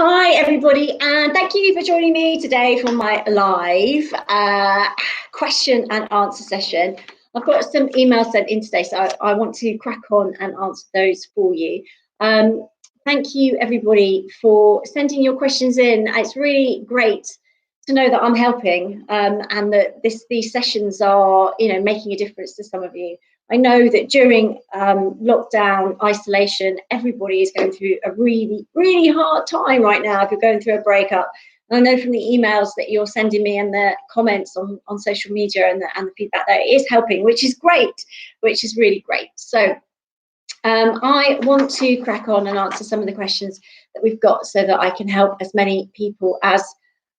Hi everybody, and thank you for joining me today for my live question and answer session. I've got some emails sent in today, so I want to crack on and answer those for you. Thank you everybody for sending your questions in. It's really great to know that I'm helping and that these sessions are, making a difference to some of you. I know that during lockdown, isolation, everybody is going through a really, really hard time right now if you're going through a breakup. And I know from the emails that you're sending me and the comments on social media and the feedback that it is helping, which is great, which is really great. So I want to crack on and answer some of the questions that we've got so that I can help as many people as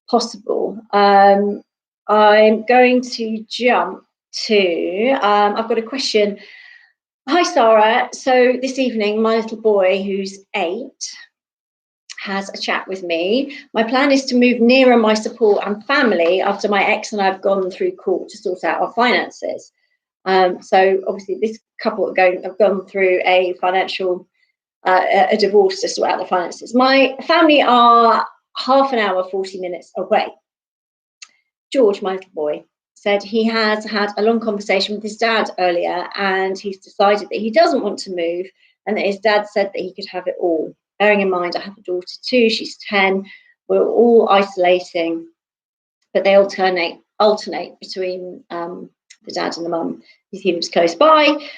possible. I'm going to jump to, I've got a question. Hi, Sarah. So this evening, my little boy, who's 8, has a chat with me. My plan is to move nearer my support and family after my ex and I've gone through court to sort out our finances. So obviously this couple have gone through a financial, a divorce to sort out the finances. My family are half an hour, 40 minutes away. George, my little boy, said he has had a long conversation with his dad earlier and he's decided that he doesn't want to move and that his dad said that he could have it all. Bearing in mind, I have a daughter too, she's 10, we're all isolating, but they alternate between the dad and the mum. He lives close by.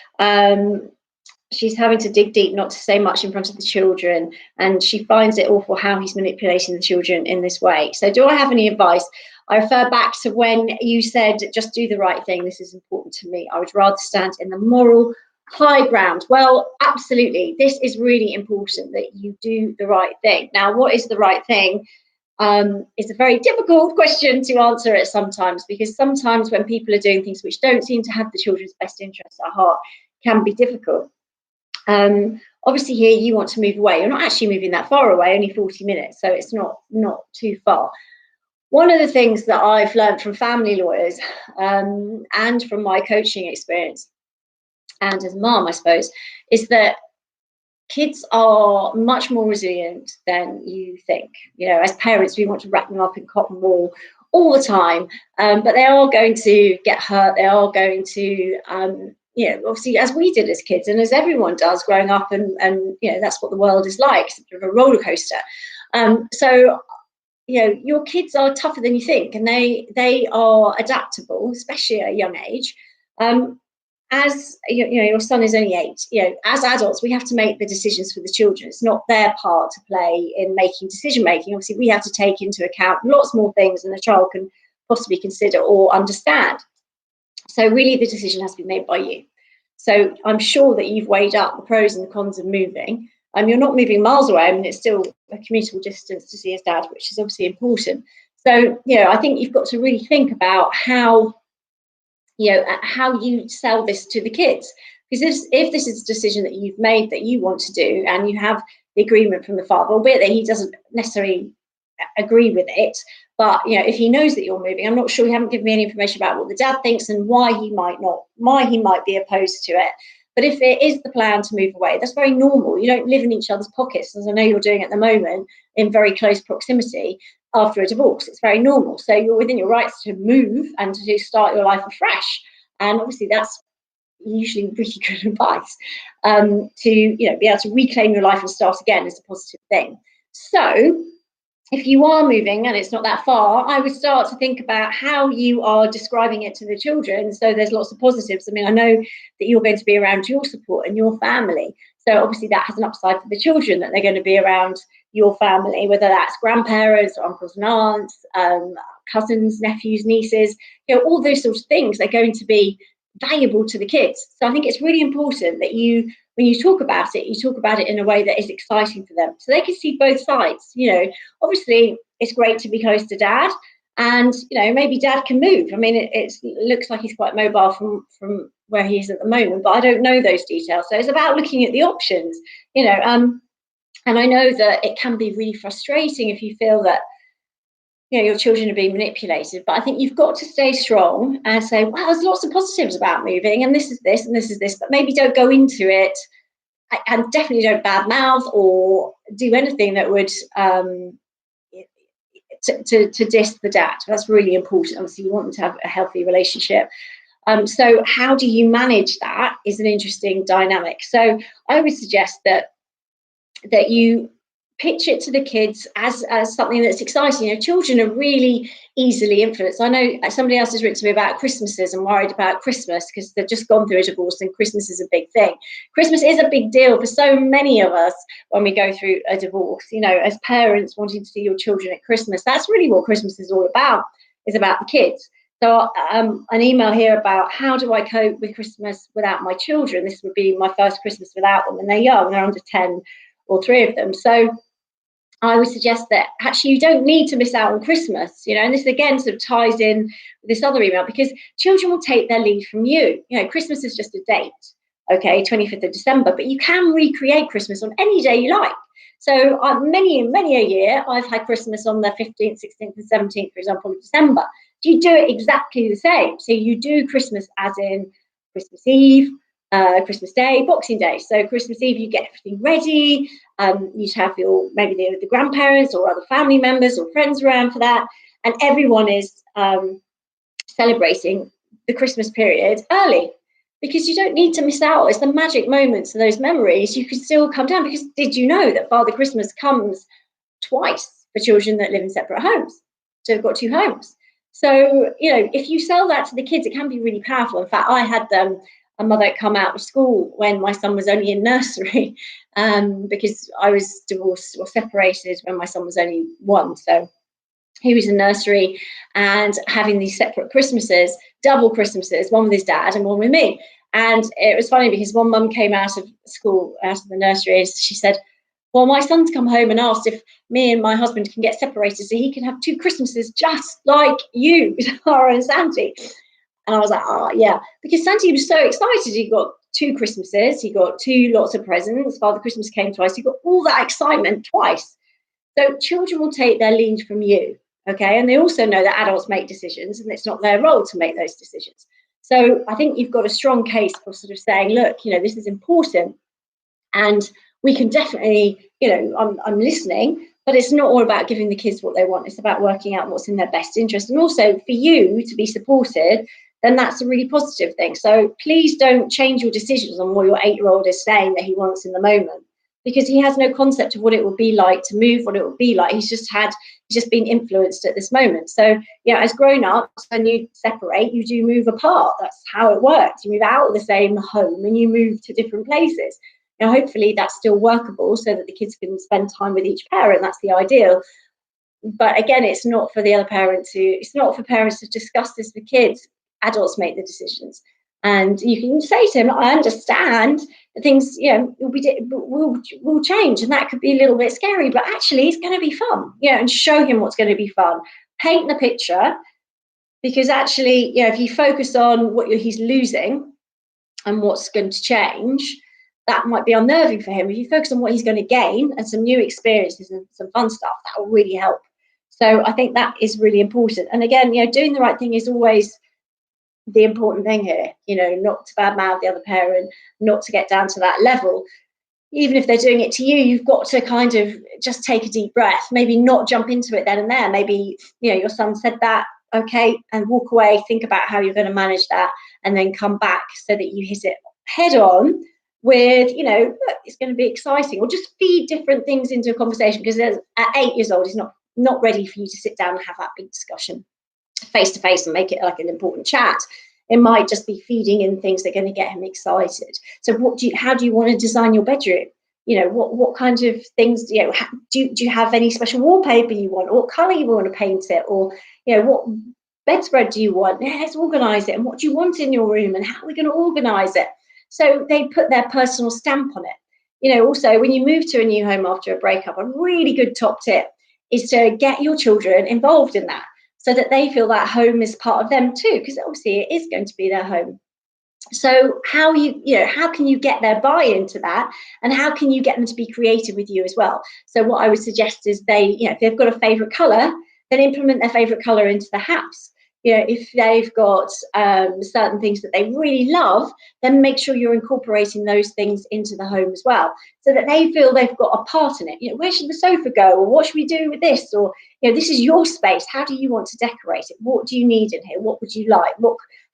She's having to dig deep not to say much in front of the children, and she finds it awful how he's manipulating the children in this way. So do I have any advice? I refer back to when you said, just do the right thing. This is important to me. I would rather stand in the moral high ground. Well, absolutely. This is really important that you do the right thing. Now, what is the right thing? It's a very difficult question to answer it sometimes, because sometimes when people are doing things which don't seem to have the children's best interests at heart, it can be difficult. Obviously here you want to move away. You're not actually moving that far away, only 40 minutes, so it's not too far. One of the things that I've learned from family lawyers and from my coaching experience and as a mum, I suppose, is that kids are much more resilient than you think. As parents, we want to wrap them up in cotton wool all the time, but they are going to get hurt. They are going to obviously, as we did as kids and as everyone does growing up, and that's what the world is like, it's a bit of a roller coaster. So your kids are tougher than you think, and they are adaptable, especially at a young age. As your son is only 8. As adults, we have to make the decisions for the children. It's not their part to play in making decision making. Obviously, we have to take into account lots more things than a child can possibly consider or understand. So really, the decision has to be made by you. So I'm sure that you've weighed up the pros and the cons of moving. You're not moving miles away. I mean, it's still a commutable distance to see his dad, which is obviously important. So, I think you've got to really think about how you sell this to the kids. Because if this is a decision that you've made that you want to do and you have the agreement from the father, albeit that he doesn't necessarily agree with it, but if he knows that you're moving, I'm not sure, you haven't given me any information about what the dad thinks and why he might be opposed to it. But if it is the plan to move away, that's very normal. You don't live in each other's pockets, as I know you're doing at the moment, in very close proximity after a divorce. It's very normal. So you're within your rights to move and to start your life afresh. And obviously that's usually really good advice, to be able to reclaim your life and start again is a positive thing. So if you are moving and it's not that far, I would start to think about how you are describing it to the children. So there's lots of positives. I mean, I know that you're going to be around your support and your family. So obviously that has an upside for the children, that they're going to be around your family, whether that's grandparents, or uncles and aunts, cousins, nephews, nieces, all those sorts of things are going to be valuable to the kids. So I think it's really important that when you talk about it in a way that is exciting for them, so they can see both sides. Obviously it's great to be close to dad, and maybe dad can move. I mean, it looks like he's quite mobile from where he is at the moment, but I don't know those details. So it's about looking at the options, and I know that it can be really frustrating if you feel that your children are being manipulated, but I think you've got to stay strong and say, well, there's lots of positives about moving, and this is this and this is this, but maybe don't go into it and definitely don't badmouth or do anything that would to diss the dad. That's really important. Obviously, you want them to have a healthy relationship. So how do you manage that is an interesting dynamic. So I would suggest that you pitch it to the kids as something that's exciting. You know, children are really easily influenced. I know somebody else has written to me about Christmases and worried about Christmas because they've just gone through a divorce and Christmas is a big thing. Christmas is a big deal for so many of us when we go through a divorce. You know, as parents wanting to see your children at Christmas, that's really what Christmas is all about, is about the kids. So an email here about how do I cope with Christmas without my children? This would be my first Christmas without them, and they're young, they're under 10, or 3 of them. So I would suggest that actually you don't need to miss out on Christmas, you know, and this again sort of ties in with this other email because children will take their lead from you. You know, Christmas is just a date, okay, 25th of December, but you can recreate Christmas on any day you like. So many a year, I've had Christmas on the 15th, 16th and 17th, for example, of December. You do it exactly the same. So you do Christmas as in Christmas Eve, Christmas Day, Boxing Day. So Christmas Eve, you get everything ready. You'd have maybe the grandparents or other family members or friends around for that. And everyone is celebrating the Christmas period early because you don't need to miss out. It's the magic moments of those memories. You can still come down because did you know that Father Christmas comes twice for children that live in separate homes? So they've got 2 homes. So, you know, if you sell that to the kids, it can be really powerful. In fact, I had a mother come out of school when my son was only in nursery because I was divorced or separated when my son was only 1. So he was in nursery and having these separate Christmases, double Christmases, one with his dad and one with me. And it was funny because one mum came out of school, out of the nursery, and she said, well, my son's come home and asked if me and my husband can get separated so he can have 2 Christmases just like you, Tara and Santi. And I was like, oh, yeah, because Santi was so excited. He got 2 Christmases. He got 2 lots of presents. Father Christmas came twice. He got all that excitement twice. So children will take their lead from you, okay? And they also know that adults make decisions and it's not their role to make those decisions. So I think you've got a strong case for sort of saying, look, you know, this is important. And we can definitely, you know, I'm listening, but it's not all about giving the kids what they want. It's about working out what's in their best interest. And also for you to be supported, then that's a really positive thing. So please don't change your decisions on what your 8-year-old is saying that he wants in the moment, because he has no concept of what it will be like to move, what it will be like. He's just been influenced at this moment. So, you know, as grown-ups, when you separate, you do move apart. That's how it works. You move out of the same home and you move to different places. Now, hopefully that's still workable so that the kids can spend time with each parent. That's the ideal. But again, it's not for the other parent it's not for parents to discuss this with kids. Adults make the decisions. And you can say to him, I understand that things, you know, will change, and that could be a little bit scary, but actually it's going to be fun, you know, and show him what's going to be fun. Paint the picture, because actually, you know, if you focus on what he's losing and what's going to change, that might be unnerving for him. If you focus on what he's going to gain and some new experiences and some fun stuff, that will really help. So I think that is really important. And again, you know, doing the right thing is always the important thing here, you know, not to badmouth the other parent, not to get down to that level. Even if they're doing it to you, you've got to kind of just take a deep breath, maybe not jump into it then and there. Maybe, you know, your son said that, okay, and walk away, think about how you're going to manage that, and then come back so that you hit it head on with, you know, look, it's going to be exciting, or just feed different things into a conversation, because at 8 years old, he's not ready for you to sit down and have that big discussion face to face and make it like an important chat. It might just be feeding in things that are going to get him excited. So how do you want to design your bedroom? You know, what kind of things, you know, do you have any special wallpaper you want, or what color you want to paint it, or, you know, what bedspread do you want? Yeah, let's organize it. And what do you want in your room, and how are we going to organize it? So they put their personal stamp on it. You know, also when you move to a new home after a breakup, a really good top tip is to get your children involved in that, so that they feel that home is part of them too, because obviously it is going to be their home. So how can you get their buy-in to that, and how can you get them to be creative with you as well? So what I would suggest is if they've got a favorite color, then implement their favorite color into the house. If they've got certain things that they really love, then make sure you're incorporating those things into the home as well, so that they feel they've got a part in it. Where should the sofa go, or what should we do with this, or this is your space. How do you want to decorate it? What do you need in here? What would you like?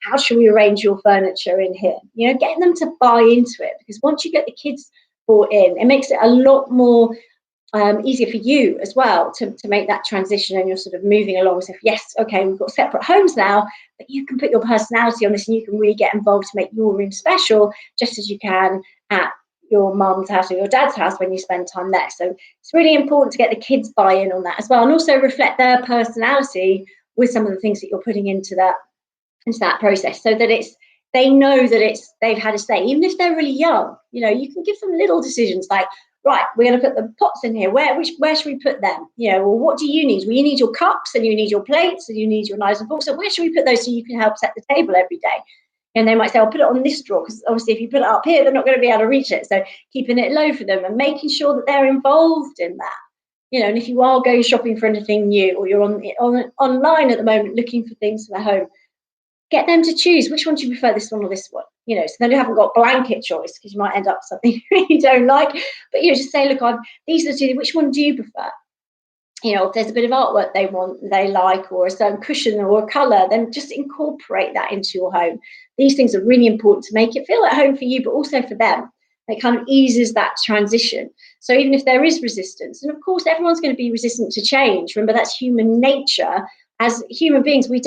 How should we arrange your furniture in here? Getting them to buy into it, because once you get the kids bought in, it makes it a lot more easier for you as well to make that transition, and you're sort of moving along as if, yes, okay, we've got separate homes now, but you can put your personality on this, and you can really get involved to make your room special, just as you can at your mum's house or your dad's house when you spend time there. So it's really important to get the kids buy-in on that as well, and also reflect their personality with some of the things that you're putting into that process, so that they know that they've had a say, even if they're really young. You can give them little decisions like, right, we're going to put the pots in here. Where should we put them? Well, what do you need? Well, you need your cups, and you need your plates, and you need your knives and forks. So where should we put those so you can help set the table every day? And they might say, I'll put it on this drawer, because obviously if you put it up here, they're not going to be able to reach it. So keeping it low for them and making sure that they're involved in that. And if you are going shopping for anything new, or you're online at the moment looking for things for their home, get them to choose, which one do you prefer, this one or this one? So then you haven't got blanket choice, because you might end up with something you really don't like. But just say, look, these are the two. Which one do you prefer? If there's a bit of artwork they like, or a certain cushion or a colour, then just incorporate that into your home. These things are really important to make it feel at home for you, but also for them. It kind of eases that transition. So even if there is resistance, and of course everyone's going to be resistant to change. Remember, that's human nature. As human beings, we don't